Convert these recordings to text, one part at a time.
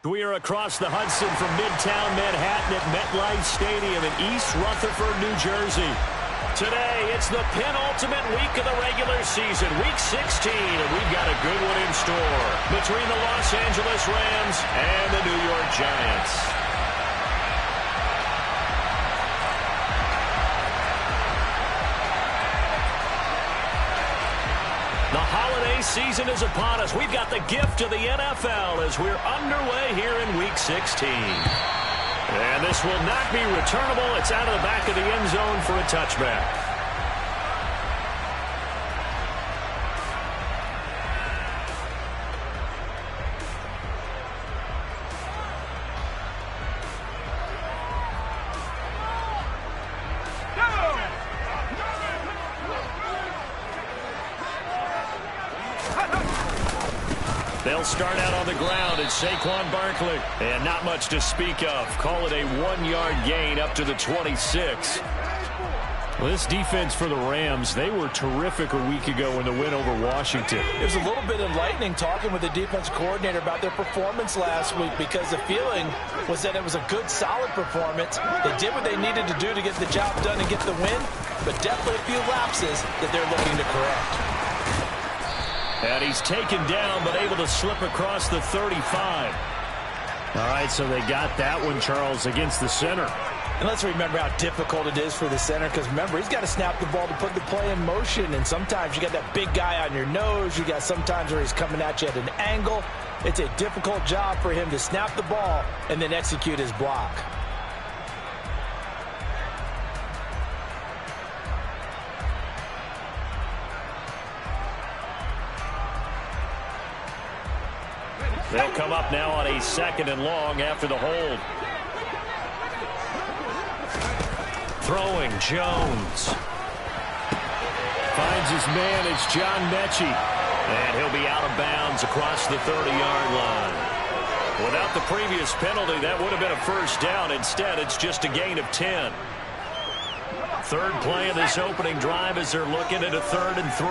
We are across the Hudson from Midtown Manhattan at MetLife Stadium in East Rutherford, New Jersey. Today, it's the penultimate week of the regular season, Week 16, and we've got a good one in store between the Los Angeles Rams and the New York Giants. The holiday season is upon us. We've got the gift of the NFL as we're underway here in Week 16. And this will not be returnable. It's out of the back of the end zone for a touchback. They'll start out on the ground at Saquon Barkley. And not much to speak of. Call it a 1-yard gain up to the 26. Well, this defense for the Rams, they were terrific a week ago in the win over Washington. It was a little bit enlightening talking with the defense coordinator about their performance last week because the feeling was that it was a good, solid performance. They did what they needed to do to get the job done and get the win, but definitely a few lapses that they're looking to correct. And he's taken down, but able to slip across the 35. All right, so they got that one, Charles, against the center. And let's remember how difficult it is for the center, because remember, he's got to snap the ball to put the play in motion, and sometimes you got that big guy on your nose. You got sometimes where he's coming at you at an angle. It's a difficult job for him to snap the ball and then execute his block. They'll come up now on a 2nd and long after the hold. Throwing, Jones. Finds his man, it's John Mechie. And he'll be out of bounds across the 30-yard line. Without the previous penalty, that would have been a first down. Instead, it's just a gain of 10. Third play of this opening drive as they're looking at a 3rd and 3.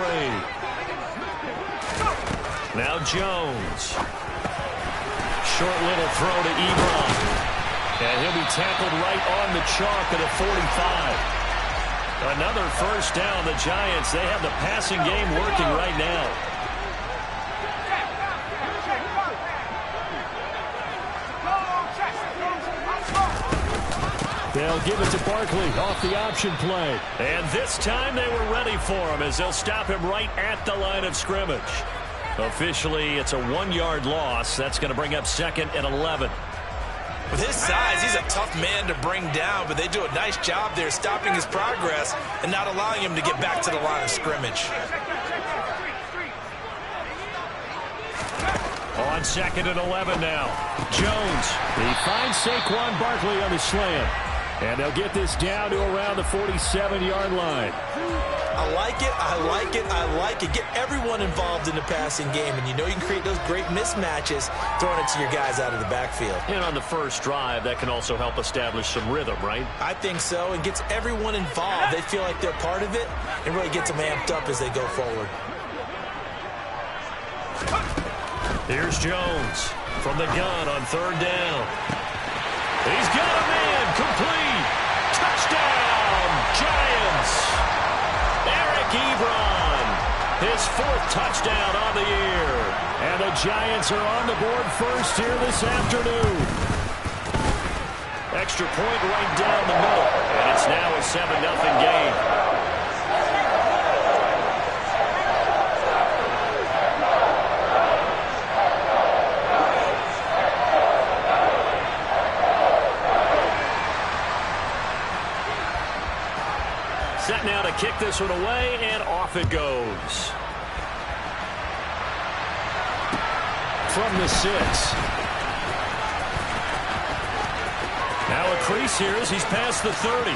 Now Jones. Short little throw to Ebron. And he'll be tackled right on the chalk at a 45. Another first down. The Giants, they have the passing game working right now. They'll give it to Barkley off the option play. And this time they were ready for him as they'll stop him right at the line of scrimmage. Officially, it's a 1-yard loss. That's going to bring up 2nd and 11. With his size, he's a tough man to bring down, but they do a nice job there stopping his progress and not allowing him to get back to the line of scrimmage. On 2nd and 11 now. Jones, he finds Saquon Barkley on the slant. And they'll get this down to around the 47-yard line. I like it, I like it, I like it. Get everyone involved in the passing game, and you know you can create those great mismatches throwing it to your guys out of the backfield. And on the first drive, that can also help establish some rhythm, right? I think so, and gets everyone involved. They feel like they're part of it, and really gets them amped up as they go forward. Here's Jones from the gun on 3rd down. He's got a man, complete. Touchdown, Giants. Eric Ebron, his 4th touchdown on the year. And the Giants are on the board first here this afternoon. Extra point right down the middle. And it's now a 7-0 game. Set now to kick this one away, and off it goes. From the 6. Now a crease here as he's past the 30.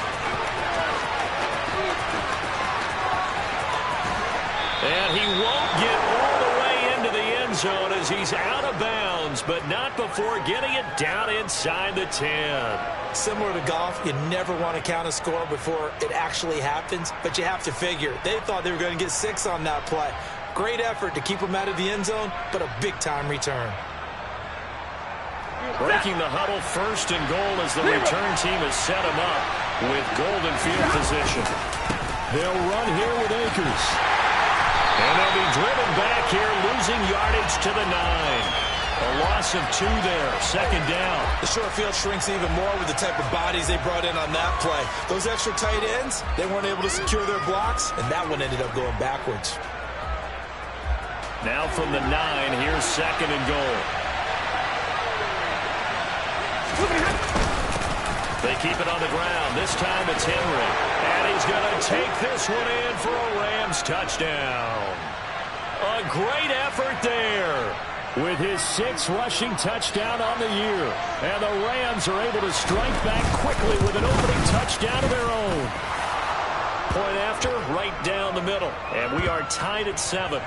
And he won't get all the way into the end zone as he's out of bounds, but not before getting it down inside the 10. Similar to golf, you never want to count a score before it actually happens, but you have to figure. They thought they were going to get 6 on that play. Great effort to keep them out of the end zone, but a big-time return. Breaking the huddle, first and goal as the return team has set him up with golden field position. They'll run here with Akers. And they'll be driven back here, losing yardage to the 9. A loss of 2 there, second down. The short field shrinks even more with the type of bodies they brought in on that play. Those extra tight ends, they weren't able to secure their blocks, and that one ended up going backwards. Now from the 9, here's second and goal. They keep it on the ground. This time it's Henry. And he's going to take this one in for a Rams touchdown. A great effort there. With his 6th rushing touchdown on the year. And the Rams are able to strike back quickly with an opening touchdown of their own. Point after, right down the middle. And we are tied at 7.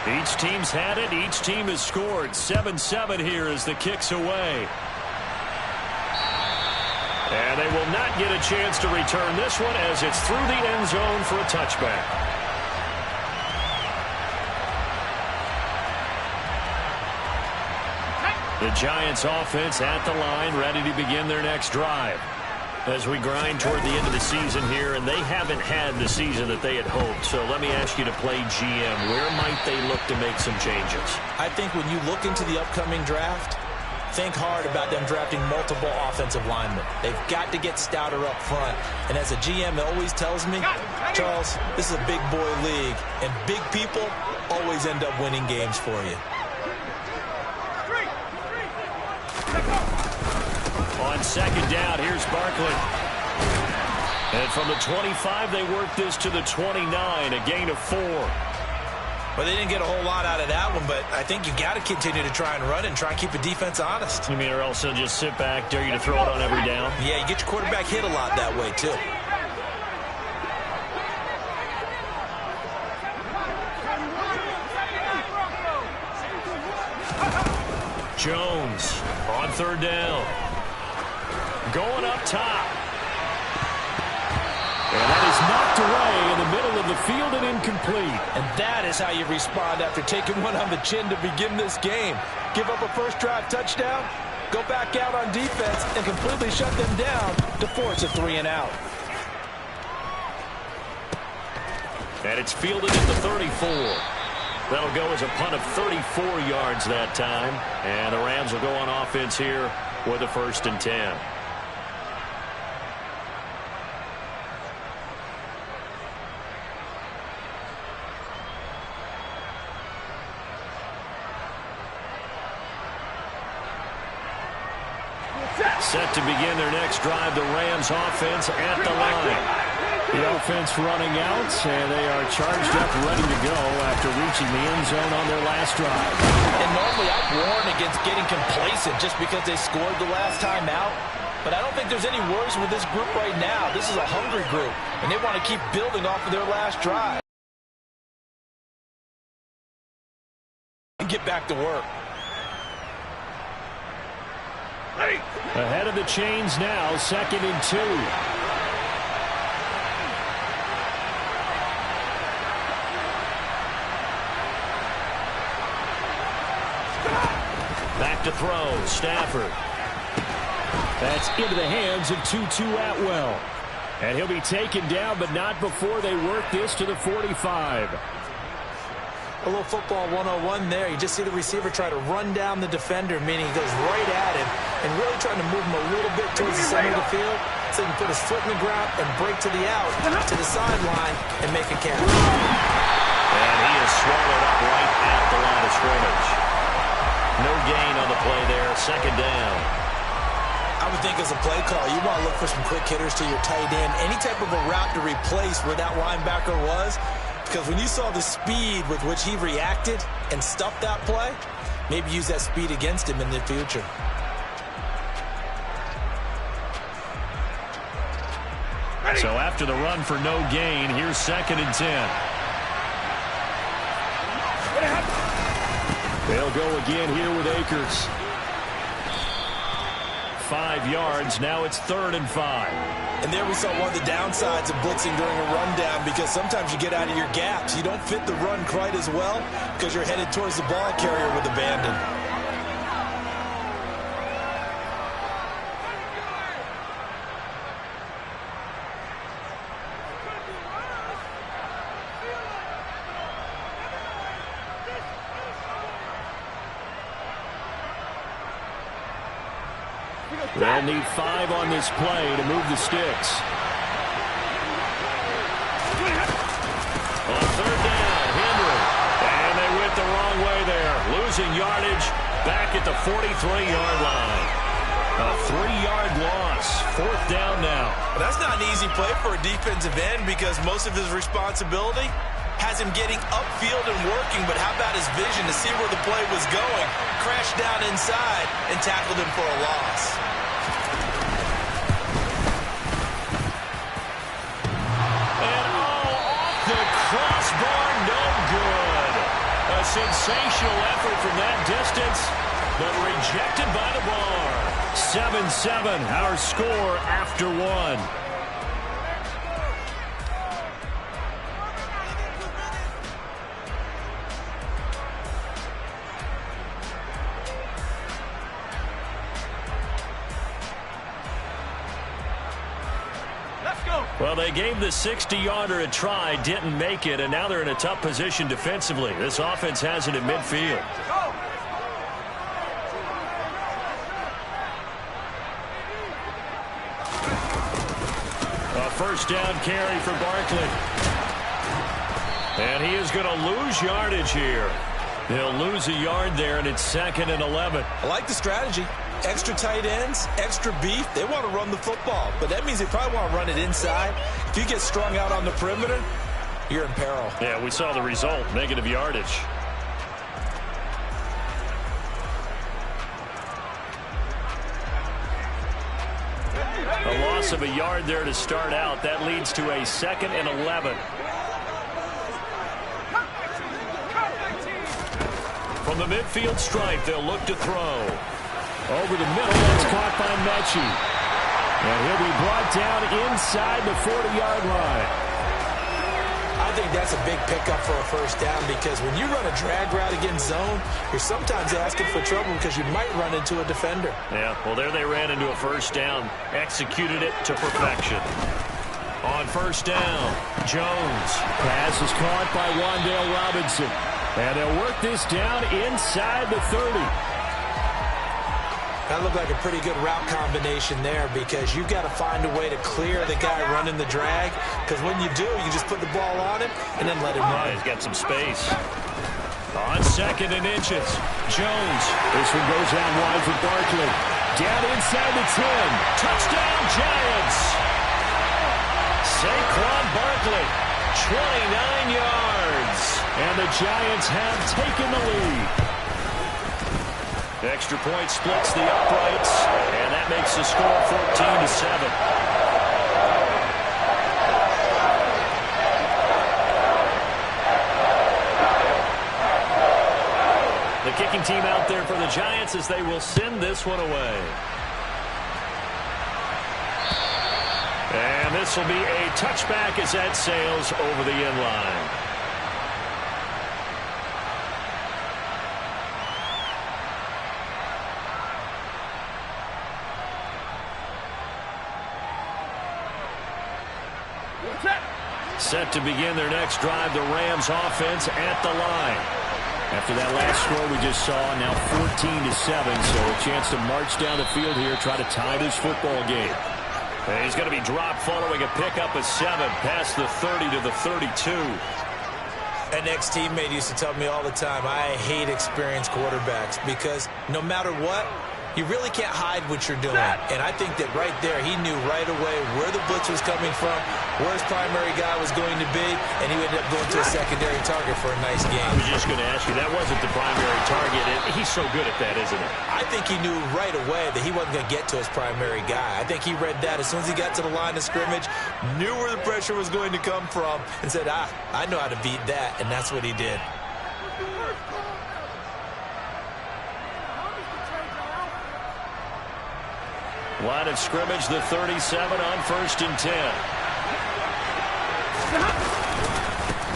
Each team's had it. Each team has scored. 7-7 here as the kick's away. And they will not get a chance to return this one as it's through the end zone for a touchback. The Giants offense at the line, ready to begin their next drive. As we grind toward the end of the season here, and they haven't had the season that they had hoped. So let me ask you to play GM. Where might they look to make some changes? I think when you look into the upcoming draft, think hard about them drafting multiple offensive linemen. They've got to get stouter up front. And as a GM, it always tells me, Charles, this is a big boy league, and big people always end up winning games for you. On second down, here's Barkley. And from the 25, they work this to the 29, a gain of 4. Well, they didn't get a whole lot out of that one, but I think you got to continue to try and run and try and keep the defense honest. You mean, or else they'll just sit back, dare you to throw it on every down? Yeah, you get your quarterback hit a lot that way, too. Jones on third down. Going up top. And that is knocked away in the middle of the field and incomplete. And that is how you respond after taking one on the chin to begin this game. Give up a first drive touchdown, go back out on defense, and completely shut them down to force a 3 and out. And it's fielded at the 34. That'll go as a punt of 34 yards that time. And the Rams will go on offense here with a 1st and 10. Set to begin their next drive, the Rams offense at the line. The offense running out, and they are charged up, ready to go after reaching the end zone on their last drive. And normally I warn against getting complacent just because they scored the last time out. But I don't think there's any worries with this group right now. This is a hungry group, and they want to keep building off of their last drive. And get back to work. Ahead of the chains now, 2nd and 2. Back to throw, Stafford. That's into the hands of Tutu Atwell. And he'll be taken down, but not before they work this to the 45. A little football 101 there. You just see the receiver try to run down the defender, meaning he goes right at him and really trying to move him a little bit towards the center of the field so he can put his foot in the ground and break to the out, to the sideline, and make a catch. And he is swallowed up right at the line of scrimmage. No gain on the play there, 2nd down. I would think as a play call, you want to look for some quick hitters to your tight end. Any type of a route to replace where that linebacker was. Because when you saw the speed with which he reacted and stuffed that play, maybe use that speed against him in the future. So after the run for no gain, here's 2nd and 10. They'll go again here with Akers. 5 yards. Now it's 3rd and 5. And there we saw one of the downsides of blitzing during a rundown, because sometimes you get out of your gaps. You don't fit the run quite as well because you're headed towards the ball carrier with abandon. They'll need 5 on this play to move the sticks. On 3rd down, Henry. And they went the wrong way there. Losing yardage back at the 43-yard line. A 3-yard loss. 4th down now. Well, that's not an easy play for a defensive end, because most of his responsibility has him getting upfield and working, but how about his vision to see where the play was going, crashed down inside, and tackled him for a loss. Crossbar, no good. A sensational effort from that distance, but rejected by the bar. 7-7, our score after 1. Well, they gave the 60-yarder a try, didn't make it, and now they're in a tough position defensively. This offense has it at midfield. A 1st down carry for Barkley. And he is going to lose yardage here. He'll lose a yard there, and it's 2nd and 11. I like the strategy. Extra tight ends, extra beef. They want to run the football, but that means they probably want to run it inside. If you get strung out on the perimeter, you're in peril. Yeah, we saw the result, negative yardage. A loss of a yard there to start out. That leads to a 2nd and 11. From the midfield stripe, they'll look to throw. Over the middle, that's caught by Mechie. And he'll be brought down inside the 40-yard line. I think that's a big pickup for a 1st down, because when you run a drag route against zone, you're sometimes asking for trouble because you might run into a defender. Yeah, well, there they ran into a 1st down. Executed it to perfection. On 1st down, Jones. Pass is caught by Wan'Dale Robinson. And they'll work this down inside the 30. That looked like a pretty good route combination there, because you've got to find a way to clear the guy running the drag, because when you do, you just put the ball on him and then let him run. He's got some space. On 2nd and inches, Jones. This one goes out wide for Barkley. Down inside the 10. Touchdown, Giants. Saquon Barkley, 29 yards. And the Giants have taken the lead. Extra point splits the uprights, and that makes the score 14-7. The kicking team out there for the Giants as they will send this one away. And this will be a touchback as that sails over the end line. Set to begin their next drive, the Rams offense at the line. After that last score we just saw, now 14-7, so a chance to march down the field here, try to tie this football game. And he's going to be dropped following a pickup of 7 past the 30 to the 32. An ex-teammate used to tell me all the time, I hate experienced quarterbacks, because no matter what, you really can't hide what you're doing. And I think that right there, he knew right away where the blitz was coming from, where his primary guy was going to be, and he ended up going to a secondary target for a nice game. I was just going to ask you, that wasn't the primary target. He's so good at that, isn't he? I think he knew right away that he wasn't going to get to his primary guy. I think he read that as soon as he got to the line of scrimmage, knew where the pressure was going to come from, and said, I know how to beat that, and that's what he did. Line of scrimmage, the 37 on 1st and 10.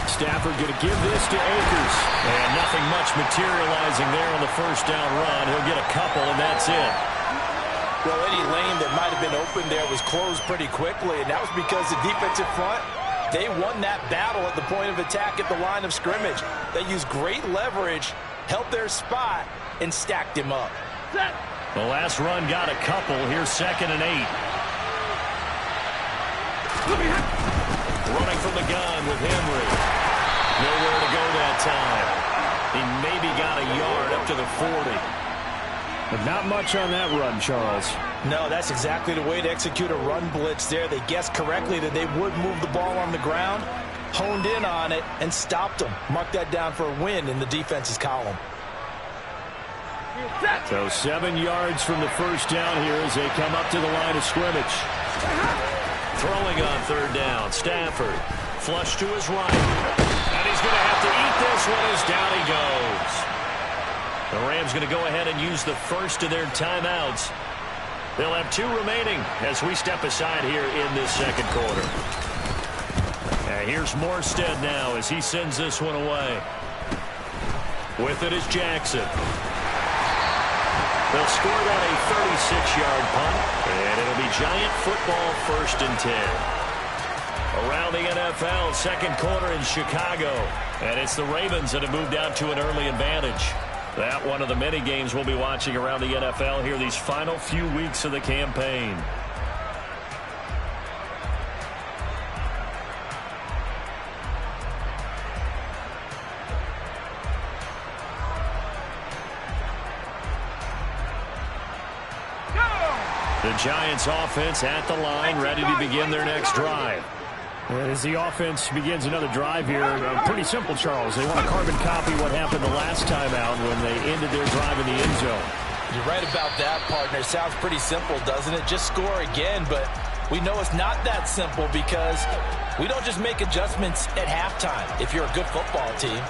Stafford going to give this to Akers. And nothing much materializing there on the first down run. He'll get a couple, and that's it. Well, any lane that might have been open there was closed pretty quickly, and that was because the defensive front, they won that battle at the point of attack at the line of scrimmage. They used great leverage, held their spot, and stacked him up. The last run got a couple. Here's 2nd and 8. Running from the gun with Henry. Nowhere to go that time. He maybe got a yard up to the 40. But not much on that run, Charles. No, that's exactly the way to execute a run blitz there. They guessed correctly that they would move the ball on the ground, honed in on it, and stopped them. Mark that down for a win in the defense's column. So 7 yards from the first down here as they come up to the line of scrimmage. Throwing on 3rd down. Stafford. Flush to his right. And he's going to have to eat this one as down he goes. The Rams going to go ahead and use the first of their timeouts. They'll have 2 remaining as we step aside here in this 2nd quarter. And here's Morstead now as he sends this one away. With it is Jackson. They'll score that a 36-yard punt, and it'll be Giant football 1st and 10. Around the NFL, 2nd quarter in Chicago, and it's the Ravens that have moved out to an early advantage. That one of the many games we'll be watching around the NFL here these final few weeks of the campaign. The Giants offense at the line, ready to begin their next drive. As the offense begins another drive here, pretty simple, Charles. They want to carbon copy what happened the last time out when they ended their drive in the end zone. You're right about that, partner. Sounds pretty simple, doesn't it? Just score again, but we know it's not that simple because we don't just make adjustments at halftime if you're a good football team.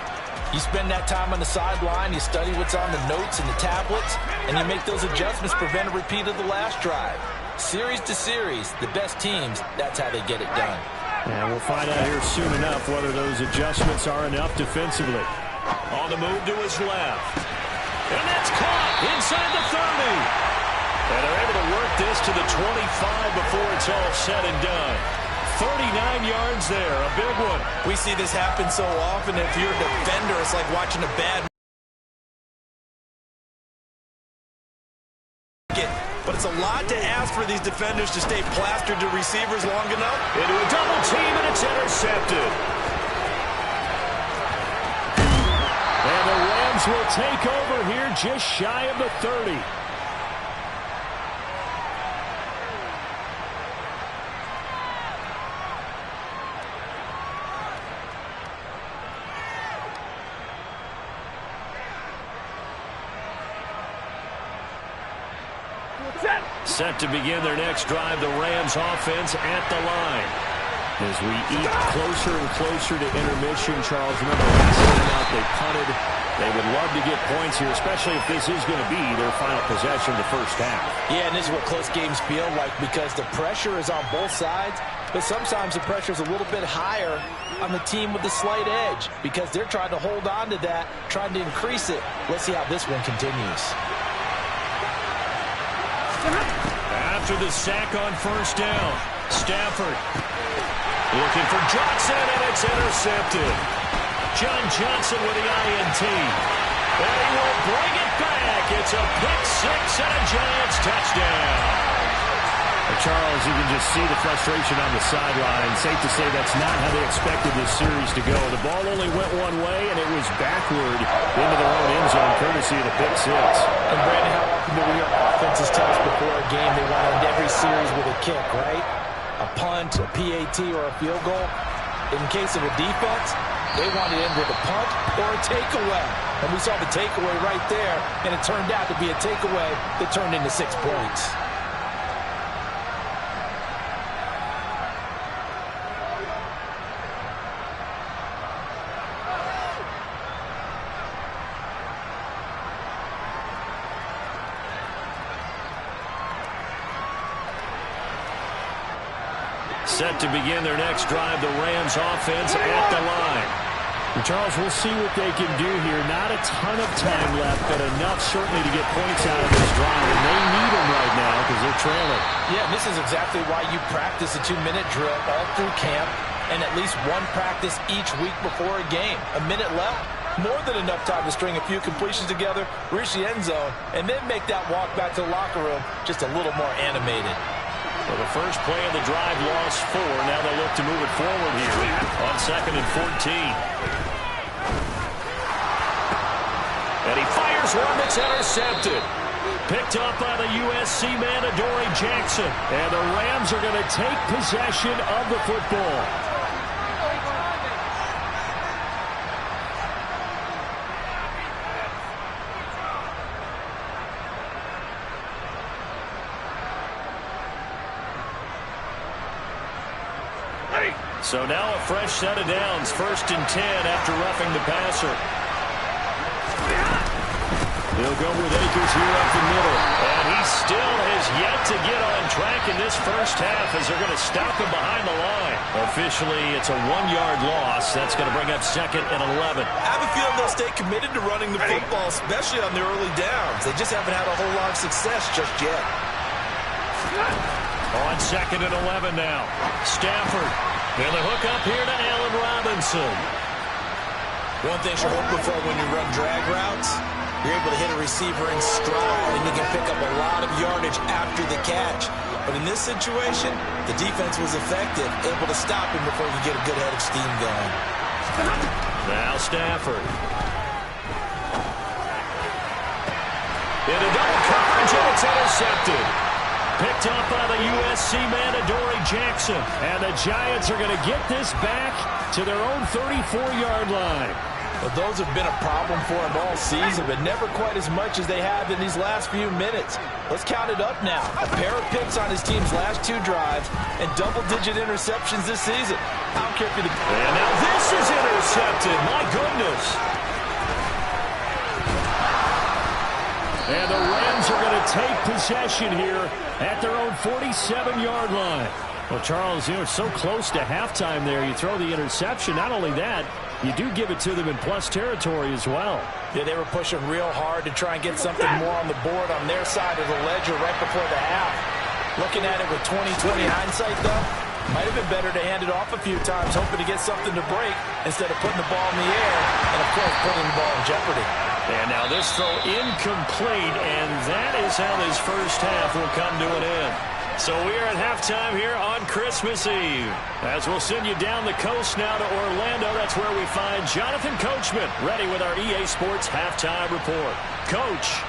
You spend that time on the sideline, you study what's on the notes and the tablets, and you make those adjustments, prevent a repeat of the last drive. Series to series, the best teams, that's how they get it done. And we'll find out here soon enough whether those adjustments are enough defensively. On the move to his left. And that's caught inside the 30. And they're able to work this to the 25 before it's all said and done. 39 yards there, a big one. We see this happen so often. If you're a defender, it's like watching a bad but it's a lot to ask for these defenders to stay plastered to receivers long enough. Into a double team, and it's intercepted. And the Rams will take over here just shy of the 30. Set to begin their next drive, the Rams offense at the line. As we eat closer and closer to intermission, Charles, remember last time out they punted. They would love to get points here, especially if this is going to be their final possession of the first half. Yeah, and this is what close games feel like because the pressure is on both sides, but sometimes the pressure is a little bit higher on the team with the slight edge because they're trying to hold on to that, trying to increase it. Let's see how this one continues. After the sack on first down, Stafford looking for Johnson, and it's intercepted. John Johnson with the INT. And he will bring it back. It's a pick six and a Giants touchdown. Charles, you can just see the frustration on the sideline. Safe to say that's not how they expected this series to go. The ball only went one way, and it was backward into their own end zone, courtesy of the pick six. And Brandon, how often do we hear offenses tell us before a game they want to end every series with a kick, right? A punt, a PAT, or a field goal. In case of a defense, they want to end with a punt or a takeaway. And we saw the takeaway right there, and it turned out to be a takeaway that turned into 6 points. Set to begin their next drive, the Rams offense at the line. And Charles, we'll see what they can do here. Not a ton of time left, but enough certainly to get points out of this drive. And they need them right now because they're trailing. Yeah, this is exactly why you practice a 2-minute drill all through camp and at least one practice each week before a game. A minute left, more than enough time to string a few completions together, reach the end zone, and then make that walk back to the locker room just a little more animated. Well, the first play of the drive lost 4. Now they look to move it forward here on 2nd and 14. And he fires one that's intercepted. Picked up by the USC man, Adoree Jackson. And the Rams are going to take possession of the football. So now a fresh set of downs. 1st and 10 after roughing the passer. He'll go with Akers here up the middle. And he still has yet to get on track in this first half as they're going to stop him behind the line. Officially, it's a 1-yard loss. That's going to bring up 2nd and 11. I have a feeling they'll stay committed to running the football, especially on the early downs. They just haven't had a whole lot of success just yet. On 2nd and 11 now. Stafford. And the hook up here to Allen Robinson. One thing you're hoping for when you run drag routes, you're able to hit a receiver in stride, and you can pick up a lot of yardage after the catch. But in this situation, the defense was effective, able to stop him before you get a good head of steam going. Now Stafford. Into double coverage, and it's intercepted. Picked up by the USC man, Adoree Jackson. And the Giants are going to get this back to their own 34-yard line. Well, those have been a problem for him all season, but never quite as much as they have in these last few minutes. Let's count it up now. A pair of picks on his team's last 2 drives and double-digit interceptions this season. I don't care if you're And now this is intercepted. My goodness. And the Rams are going to take possession here at their own 47-yard line. Well, Charles, you know, so close to halftime there. You throw the interception. Not only that, you do give it to them in plus territory as well. Yeah, they were pushing real hard to try and get something more on the board on their side of the ledger right before the half. Looking at it with 20/20 hindsight, though, might have been better to hand it off a few times, hoping to get something to break instead of putting the ball in the air and, of course, putting the ball in jeopardy. And now this throw incomplete, and that is how this first half will come to an end. So we are at halftime here on Christmas Eve. As we'll send you down the coast now to Orlando, that's where we find Jonathan Coachman ready with our EA Sports Halftime Report. Coach.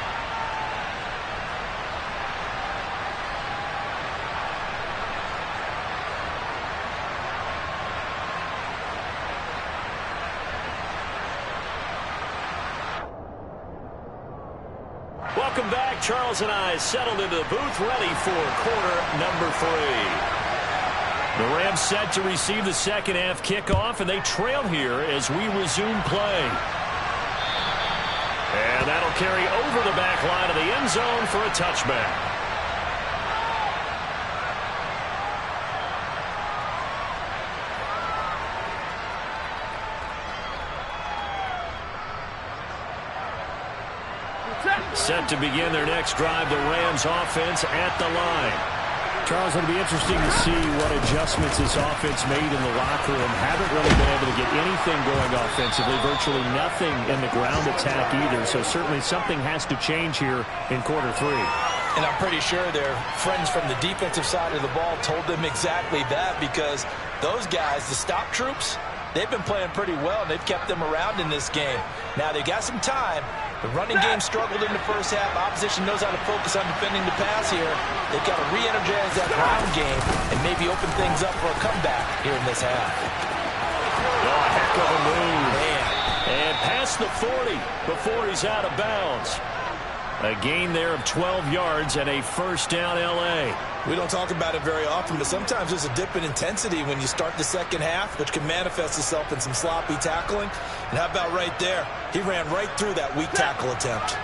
Welcome back. Charles and I settled into the booth ready for quarter number 3. The Rams set to receive the second half kickoff, and they trail here as we resume play. And that'll carry over the back line of the end zone for a touchback. Set to begin their next drive, the Rams offense at the line. Charles, it'll be interesting to see what adjustments this offense made in the locker room. Haven't really been able to get anything going offensively, virtually nothing in the ground attack either. So certainly something has to change here in quarter 3. And I'm pretty sure their friends from the defensive side of the ball told them exactly that, because those guys, the stop troops, they've been playing pretty well, and they've kept them around in this game. Now, they've got some time. The running game struggled in the first half. Opposition knows how to focus on defending the pass here. They've got to re-energize that ground game and maybe open things up for a comeback here in this half. Oh, a heck of a move. Man. And past the 40 before he's out of bounds. A gain there of 12 yards and a first down L.A. We don't talk about it very often, but sometimes there's a dip in intensity when you start the second half, which can manifest itself in some sloppy tackling. And how about right there? He ran right through that weak tackle attempt.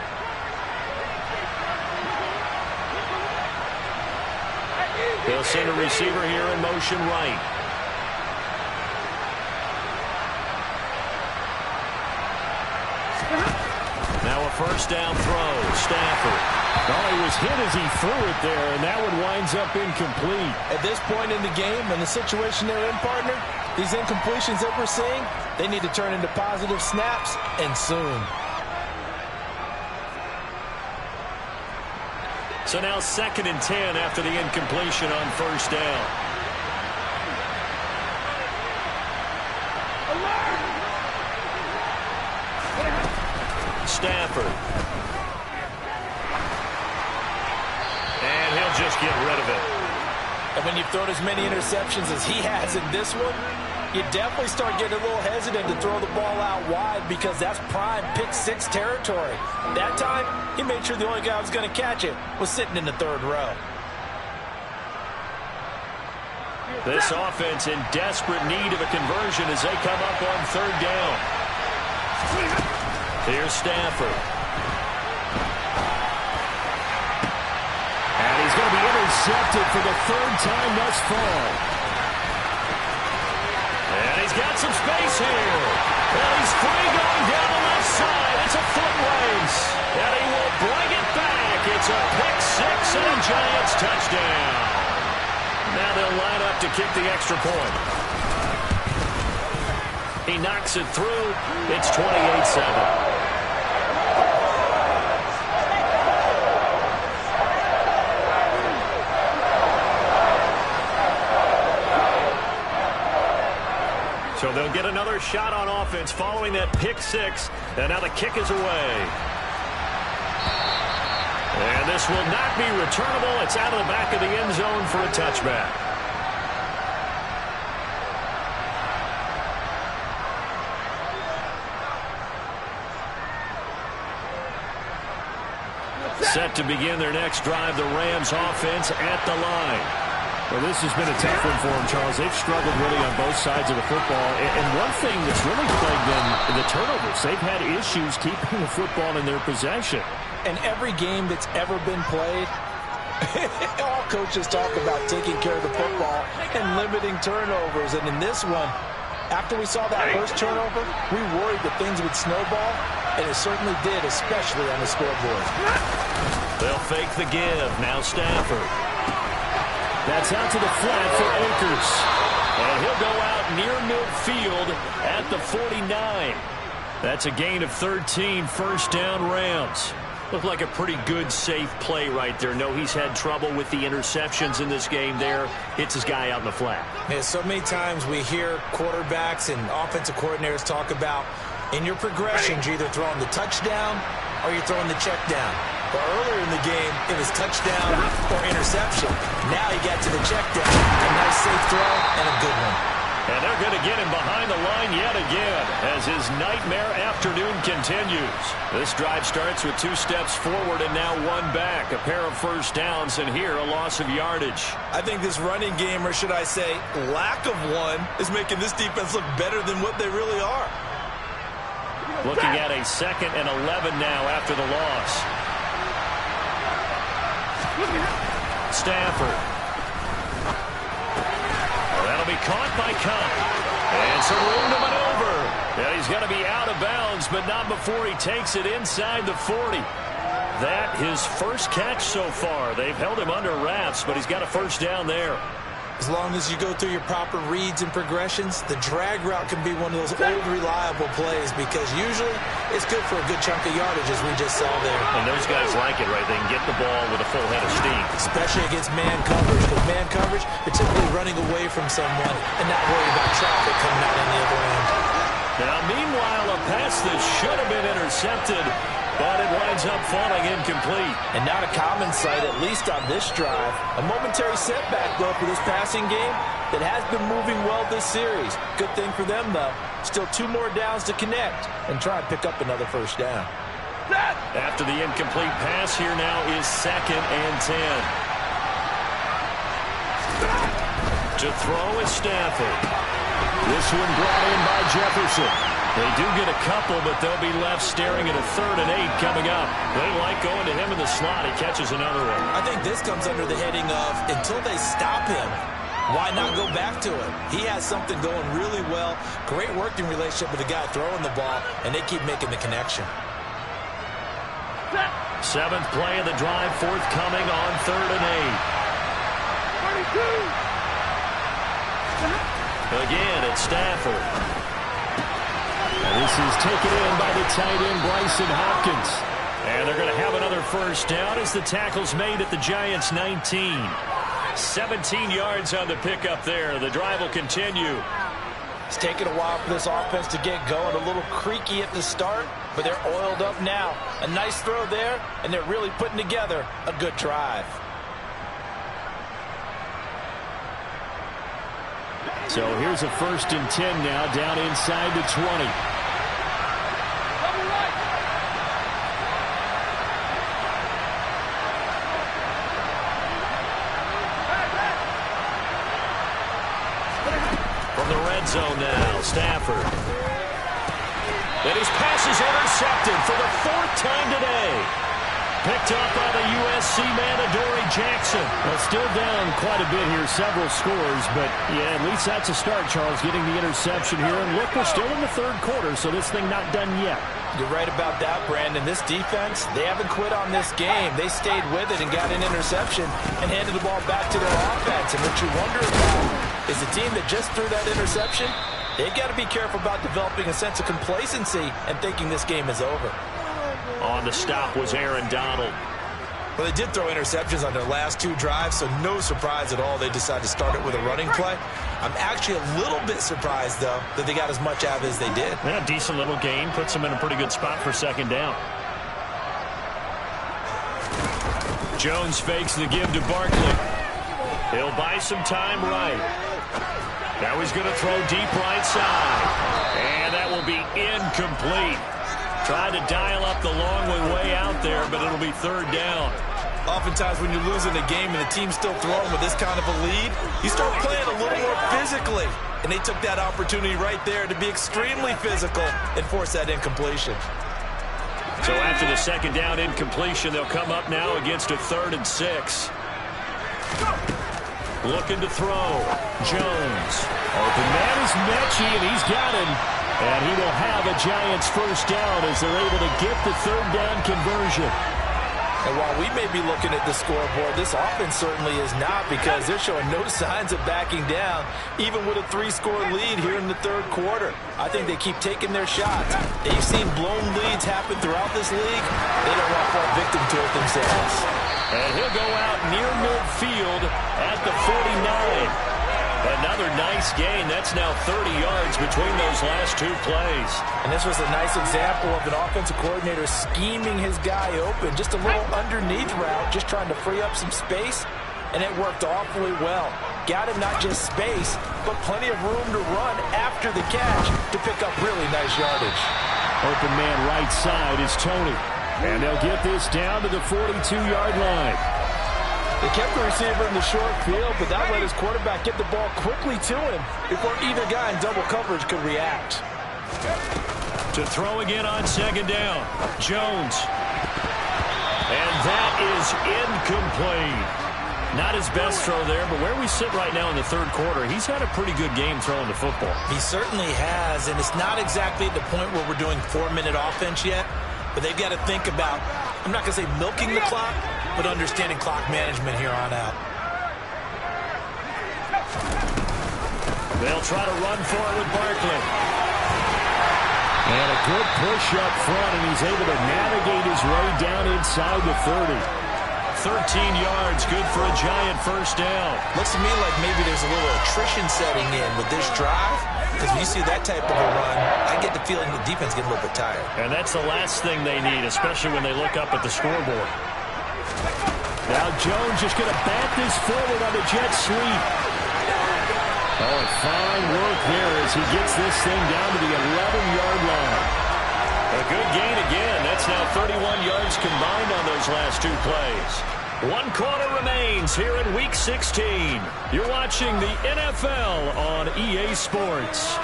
They'll send a receiver here in motion right. Now a first down throw. Stafford. Well, he was hit as he threw it there, and that one winds up incomplete. At this point in the game, and the situation they're in, partner, these incompletions that we're seeing, they need to turn into positive snaps, and soon. So now 2nd and 10 after the incompletion on first down. Stafford. And he'll just get rid of it. And when you've thrown as many interceptions as he has in this one, you definitely start getting a little hesitant to throw the ball out wide because that's prime pick six territory. That time, he made sure the only guy who was going to catch it was sitting in the third row. This offense in desperate need of a conversion as they come up on third down. Here's Stafford. And he's going to be intercepted for the 3rd time thus far. And he's got some space here. Well, he's free going down the left side. It's a foot race. And he will bring it back. It's a pick six and a Giants touchdown. Now they'll line up to kick the extra point. He knocks it through. It's 28-7. So they'll get another shot on offense following that pick six. And now the kick is away. And this will not be returnable. It's out of the back of the end zone for a touchback. Set to begin their next drive, the Rams offense at the line. Well, this has been a tough one for them, Charles. They've struggled really on both sides of the football. And one thing that's really plagued them, the turnovers. They've had issues keeping the football in their possession. And every game that's ever been played, all coaches talk about taking care of the football and limiting turnovers. And in this one, after we saw that first turnover, we worried that things would snowball, and it certainly did, especially on the scoreboard. They'll fake the give. Now Stafford. That's out to the flat for Akers. And he'll go out near midfield at the 49. That's a gain of 13, first down Rams. Looked like a pretty good, safe play right there. No, he's had trouble with the interceptions in this game there. Hits his guy out in the flat. Yeah, so many times we hear quarterbacks and offensive coordinators talk about in your progressions, you're either throwing the touchdown or you're throwing the check down. But earlier in the game, it was touchdown or interception. Now he got to the check down. A nice safe throw and a good one. And they're going to get him behind the line yet again as his nightmare afternoon continues. This drive starts with 2 steps forward and now 1 back. A pair of first downs, and here a loss of yardage. I think this running game, or should I say lack of one, is making this defense look better than what they really are. Looking at a 2nd and 11 now after the loss. Stafford. Well, that'll be caught by Cup. And some room to maneuver. And he's going to be out of bounds, but not before he takes it inside the 40. That his first catch so far. They've held him under wraps, but he's got a first down there. As long as you go through your proper reads and progressions, the drag route can be one of those old reliable plays because usually it's good for a good chunk of yardage, as we just saw there. And those guys like it, right? They can get the ball with a full head of steam. Especially against man coverage. Because man coverage, you're typically running away from someone and not worried about traffic coming out on the other end. Now, meanwhile, a pass that should have been intercepted, but it winds up falling incomplete. And not a common sight, at least on this drive. A momentary setback, though, for this passing game that has been moving well this series. Good thing for them, though. Still 2 more downs to connect and try and pick up another first down. After the incomplete pass, here now is 2nd and 10. To throw is Stafford. This one brought in by Jefferson. They do get a couple, but they'll be left staring at a 3rd and 8 coming up. They like going to him in the slot. He catches another one. I think this comes under the heading of until they stop him, why not go back to it? He has something going really well. Great working relationship with the guy throwing the ball, and they keep making the connection. 7th play of the drive, forthcoming on 3rd and 8. Again, it's Stafford. And this is taken in by the tight end, Bryson Hopkins. And they're going to have another first down as the tackle's made at the Giants' 19. 17 yards on the pickup there. The drive will continue. It's taken a while for this offense to get going. A little creaky at the start, but they're oiled up now. A nice throw there, and they're really putting together a good drive. So here's a 1st and 10 now, down inside the 20. From the red zone now, Stafford. And his pass is intercepted for the 4th time today. Picked up by the USC man, Adoree Jackson. Well, still down quite a bit here, several scores, but yeah, at least that's a start, Charles, getting the interception here. And look, we're still in the 3rd quarter, so this thing not done yet. You're right about that, Brandon. This defense, they haven't quit on this game. They stayed with it and got an interception and handed the ball back to their offense. And what you wonder about is the team that just threw that interception, they've got to be careful about developing a sense of complacency and thinking this game is over. On the stop was Aaron Donald. Well, they did throw interceptions on their last 2 drives, so no surprise at all they decided to start it with a running play. I'm actually a little bit surprised, though, that they got as much out of it as they did. Yeah, decent little gain. Puts them in a pretty good spot for 2nd down. Jones fakes the give to Barkley. He'll buy some time right. Now he's going to throw deep right side. And that will be incomplete. Tried to dial up the long way out there, but it'll be 3rd down. Oftentimes when you're losing a game and the team's still throwing with this kind of a lead, you start playing a little more physically. And they took that opportunity right there to be extremely physical and force that incompletion. So after the 2nd down incompletion, they'll come up now against a 3rd and 6. Looking to throw. Jones. Open man is Mechie, and he's got him. And he will have a Giants first down as they're able to get the 3rd down conversion. And while we may be looking at the scoreboard, this offense certainly is not, because they're showing no signs of backing down, even with a 3-score lead here in the 3rd quarter. I think they keep taking their shots. They've seen blown leads happen throughout this league. They don't want to fall victim to it themselves. And he'll go out near midfield at the 49. Another nice gain. That's now 30 yards between those last 2 plays. And this was a nice example of an offensive coordinator scheming his guy open. Just a little underneath route, just trying to free up some space, and it worked awfully well. Got him not just space, but plenty of room to run after the catch to pick up really nice yardage. Open man right side is Tony. And they'll get this down to the 42-yard line. They kept the receiver in the short field, but that let his quarterback get the ball quickly to him before either guy in double coverage could react. To throw again on 2nd down. Jones. And that is incomplete. Not his best throw there, but where we sit right now in the 3rd quarter, he's had a pretty good game throwing the football. He certainly has, and it's not exactly at the point where we're doing 4-minute offense yet, but they've got to think about, I'm not going to say milking the clock, but understanding clock management here on out. They'll try to run for it with Barkley. And a good push up front, and he's able to navigate his way down inside the 30. 13 yards, good for a Giant first down. Looks to me like maybe there's a little attrition setting in with this drive, because when you see that type of a run, I get the feeling the defense gets a little bit tired. And that's the last thing they need, especially when they look up at the scoreboard. Now Jones just going to bat this forward on the jet sweep. Oh, fine work there as he gets this thing down to the 11-yard line. A good gain again. That's now 31 yards combined on those last 2 plays. 1 quarter remains here in Week 16. You're watching the NFL on EA Sports.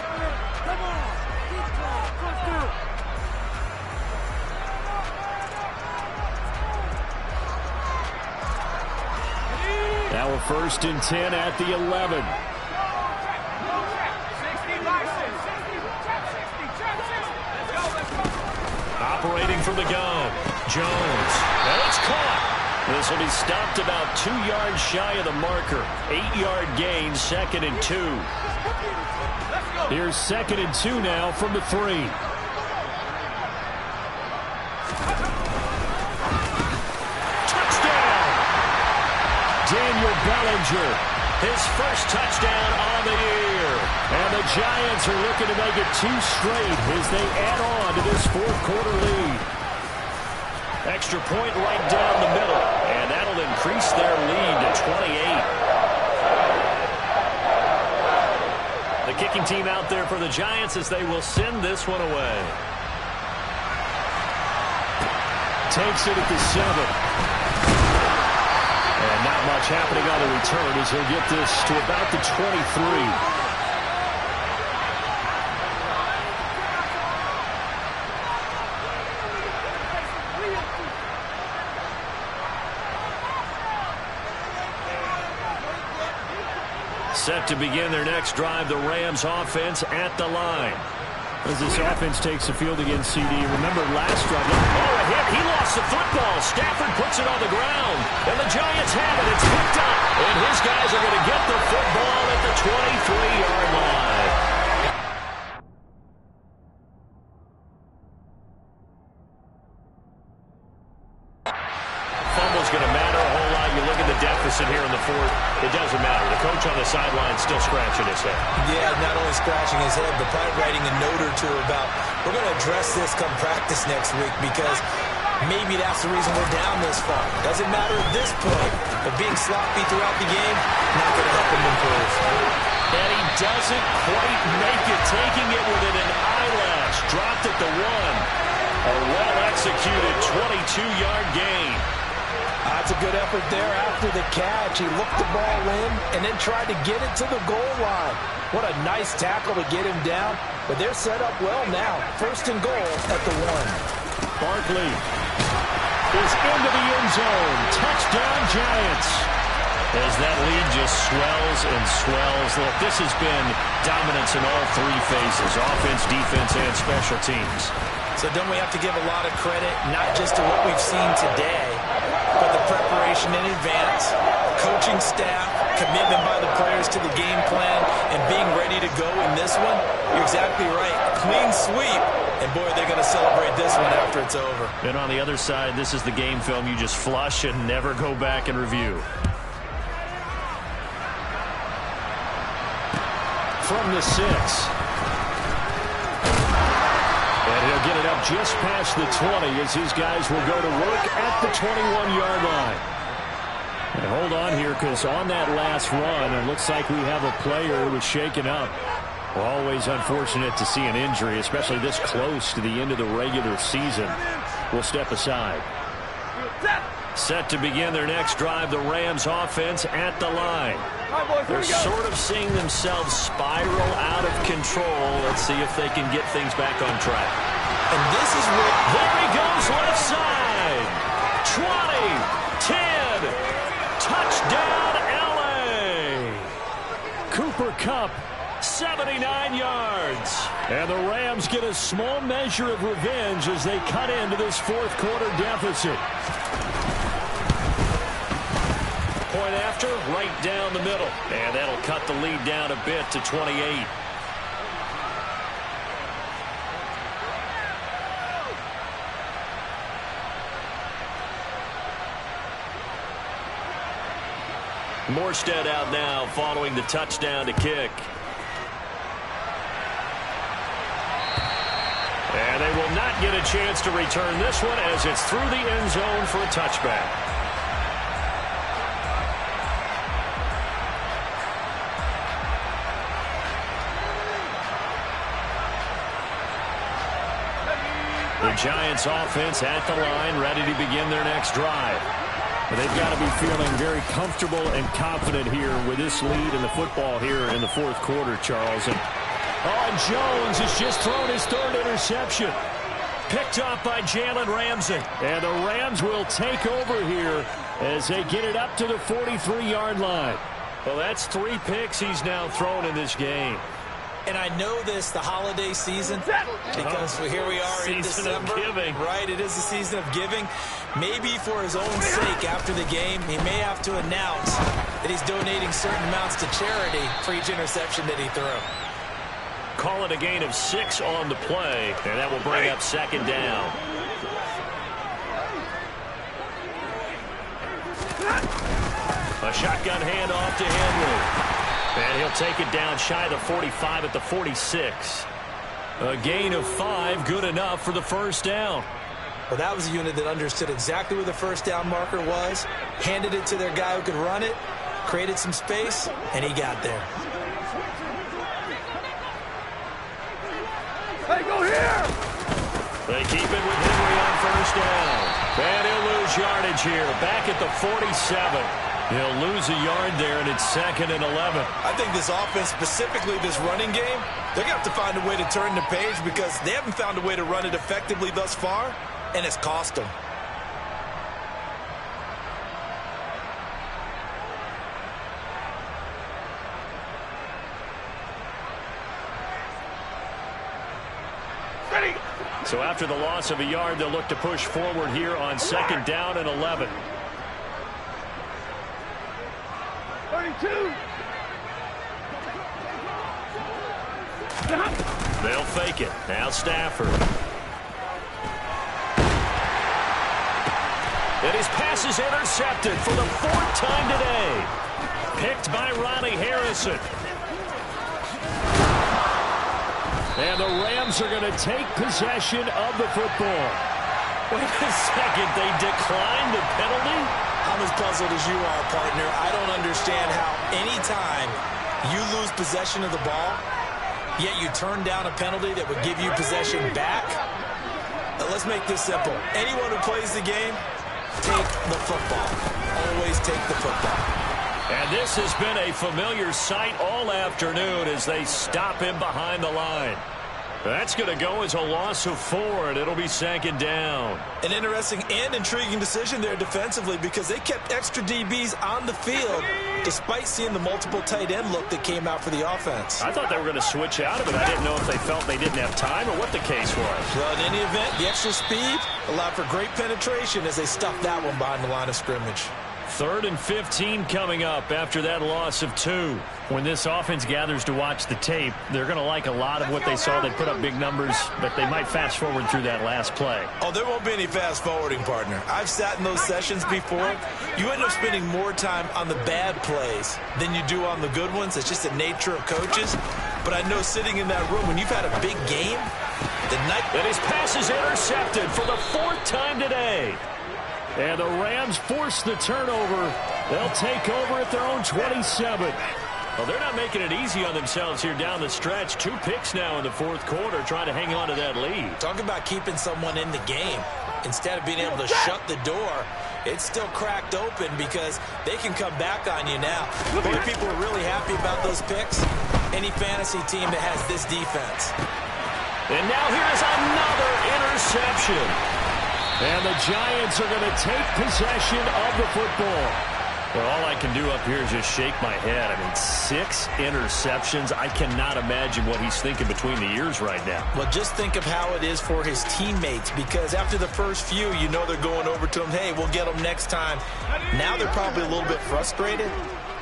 Now a 1st and 10 at the 11. Operating from the gun, Jones. And it's caught. This will be stopped about 2 yards shy of the marker. 8-yard gain, 2nd and 2. Here's 2nd and 2 now from the 3. Touchdown! Daniel Bellinger, His first touchdown on the year. and the Giants are looking to make it 2 straight as they add on to this 4th quarter lead. Extra point right down the middle, and that'll increase their lead to 28. The kicking team out there for the Giants as they will send this one away. Takes it at the 7. And not much happening on the return as he'll get this to about the 23. Set to begin their next drive, the Rams offense at the line. As this offense takes the field against CD, remember last drive. Oh, a hit. He lost the football. Stafford puts it on the ground. And the Giants have it. It's picked up. And his guys are going to get the football at the 23-yard line. Fumble's going to matter a whole lot. You look at the deficit here in the 4th. It doesn't matter. The coach on the sideline still scratching his head. Yeah, not only scratching his head, but probably writing a note or two about, we're going to address this come practice next week because maybe that's the reason we're down this far. Doesn't matter at this point, but being sloppy throughout the game, not going to help him improve. And he doesn't quite make it, taking it within an eyelash. Dropped at the 1. A well-executed 22-yard gain. That's a good effort there after the catch. He looked the ball in and then tried to get it to the goal line. What a nice tackle to get him down. But they're set up well now. 1st and goal at the 1. Barkley is into the end zone. Touchdown, Giants. As that lead just swells and swells. Look, this has been dominance in all 3 phases. Offense, defense, and special teams. So don't we have to give a lot of credit, not just to what we've seen today, but the preparation in advance, coaching staff, commitment by the players to the game plan, and being ready to go in this one? You're exactly right. Clean sweep. And, boy, they're going to celebrate this one after it's over. And on the other side, this is the game film you just flush and never go back and review. From the 6. And he'll get it up just past the 20 as his guys will go to work at the 21-yard line. And hold on here because on that last run, it looks like we have a player who was shaken up. Always unfortunate to see an injury, especially this close to the end of the regular season. We'll step aside. Set to begin their next drive, the Rams offense at the line. They're sort of seeing themselves spiral out of control. Let's see if they can get things back on track. And this is where... There he goes, left side. 20, 10, touchdown, L.A. Cooper Kupp, 79 yards. and the Rams get a small measure of revenge as they cut into this 4th quarter deficit. Point after, right down the middle. And that'll cut the lead down a bit to 28. Morstead out now following the touchdown to kick. And they will not get a chance to return this one as it's through the end zone for a touchback. The Giants offense at the line, ready to begin their next drive. But they've got to be feeling very comfortable and confident here with this lead in the football here in the 4th quarter, Charles. And Jones has just thrown his 3rd interception. Picked up by Jalen Ramsey. And the Rams will take over here as they get it up to the 43-yard line. Well, that's 3 picks he's now thrown in this game. And I know this, the holiday season, because here we are in December. Season of giving. Right, it is the season of giving. Maybe for his own sake after the game, he may have to announce that he's donating certain amounts to charity for each interception that he threw. Call it a gain of 6 on the play, and that will bring up 2nd down. A shotgun handoff to Henry. And he'll take it down shy of the 45 at the 46. A gain of 5, good enough for the first down. Well, that was a unit that understood exactly where the first down marker was, handed it to their guy who could run it, created some space, and he got there. Hey, go here! They keep it with Henry on first down. And he'll lose yardage here, back at the 47. He'll lose a yard there, and it's 2nd and 11. I think this offense, specifically this running game, they're going to have to find a way to turn the page because they haven't found a way to run it effectively thus far, and it's cost them. So after the loss of a yard, they'll look to push forward here on 2nd down and 11. 32. They'll fake it. Now Stafford. And his pass is intercepted for the 4th time today. Picked by Ronnie Harrison. And the Rams are going to take possession of the football. Wait a second. They declined the penalty? I'm as puzzled as you are, partner. I don't understand how anytime you lose possession of the ball, yet you turn down a penalty that would give you possession back. Let's make this simple. Anyone who plays the game, take the football. Always take the football. And this has been a familiar sight all afternoon as they stop him behind the line. That's going to go as a loss of 4, and it'll be 2nd down. An interesting and intriguing decision there defensively because they kept extra DBs on the field despite seeing the multiple tight end look that came out for the offense. I thought they were going to switch out of it. I didn't know if they felt they didn't have time or what the case was. Well, in any event, the extra speed allowed for great penetration as they stuffed that one behind the line of scrimmage. 3rd and 15 coming up after that loss of 2. When this offense gathers to watch the tape, they're going to like a lot of what they saw. They put up big numbers, but they might fast forward through that last play. Oh, there won't be any fast forwarding, partner. I've sat in those sessions before. You end up spending more time on the bad plays than you do on the good ones. It's just the nature of coaches. But I know sitting in that room, when you've had a big game, the night... And his pass is intercepted for the 4th time today. And the Rams force the turnover. They'll take over at their own 27. Well, they're not making it easy on themselves here down the stretch. 2 picks now in the 4th quarter, trying to hang on to that lead. Talk about keeping someone in the game. Instead of being able to shut the door, it's still cracked open because they can come back on you now. Boy, people are really happy about those picks. Any fantasy team that has this defense. And now here's another interception. And the Giants are going to take possession of the football. Well, all I can do up here is just shake my head. I mean, 6 interceptions. I cannot imagine what he's thinking between the ears right now. Well, just think of how it is for his teammates, because after the first few, you know they're going over to him, hey, we'll get them next time. Now they're probably a little bit frustrated.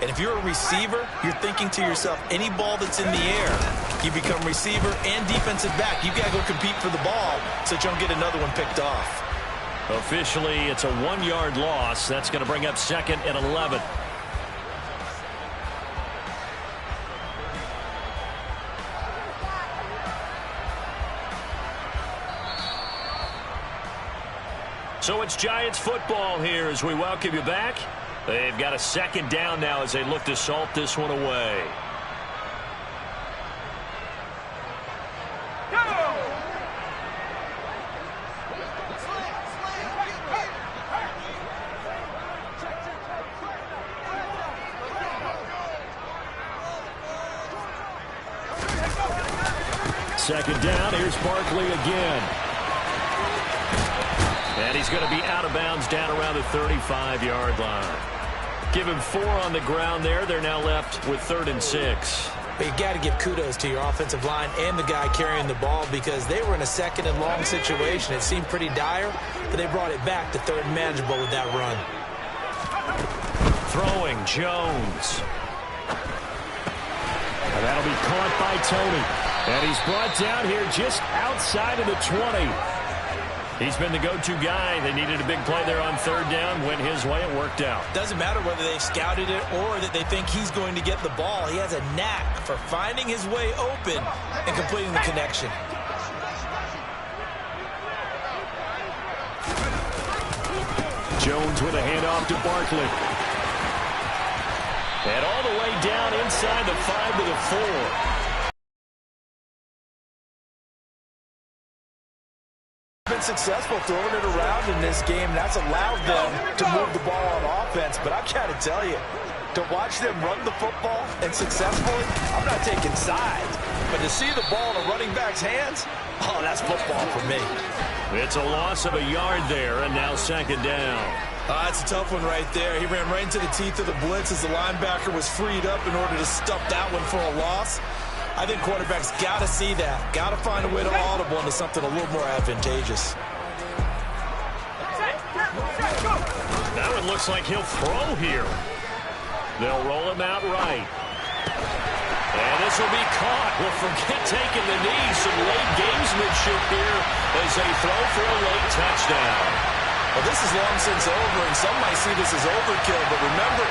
And if you're a receiver, you're thinking to yourself, any ball that's in the air, you become receiver and defensive back. You've got to go compete for the ball so that you don't get another one picked off. Officially, it's a 1-yard loss. That's going to bring up 2nd and 11. So it's Giants football here as we welcome you back. They've got a 2nd down now as they look to salt this one away. Second down, here's Barkley again. And he's going to be out of bounds down around the 35-yard line. Give him 4 on the ground there. They're now left with 3rd and 6. But you got to give kudos to your offensive line and the guy carrying the ball because they were in a 2nd and long situation. It seemed pretty dire, but they brought it back to 3rd and manageable with that run. Throwing, Jones. And that'll be caught by Tony. And he's brought down here just outside of the 20. He's been the go-to guy. They needed a big play there on 3rd down. Went his way. It worked out. Doesn't matter whether they've scouted it or that they think he's going to get the ball. He has a knack for finding his way open and completing the connection. Jones with a handoff to Barkley. And all the way down inside the 5 to the 4. Been successful throwing it around in this game. That's allowed them to move the ball on offense. But I've got to tell you, to watch them run the football and successfully, I'm not taking sides. But to see the ball in a running back's hands, oh, that's football for me. It's a loss of a yard there, and now 2nd down. That's a tough one right there. He ran right into the teeth of the blitz as the linebacker was freed up in order to stuff that one for a loss. I think quarterbacks got to see that. Got to find a way to audible into something a little more advantageous. That one looks like he'll throw here. They'll roll him out right. And this will be caught. Well, forget taking the knee. Some late gamesmanship here as they throw for a late touchdown. Well, this is long since over, and some might see this as overkill. But remember,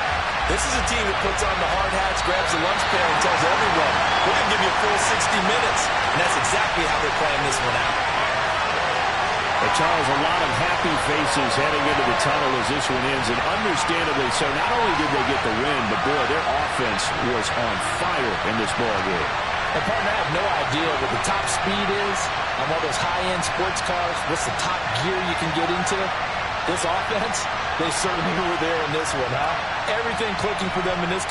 this is a team that puts on the hard hats, grabs the lunch pail, and tells everyone, we're going to give you a full 60 minutes. And that's exactly how they're playing this one out. But Charles, a lot of happy faces heading into the tunnel as this one ends. And understandably so, not only did they get the win, but boy, their offense was on fire in this ball game. And partner, I have no idea what the top speed is on one of those high-end sports cars. What's the top gear you can get into? This offense, they certainly were there in this one, huh? Everything clicking for them in this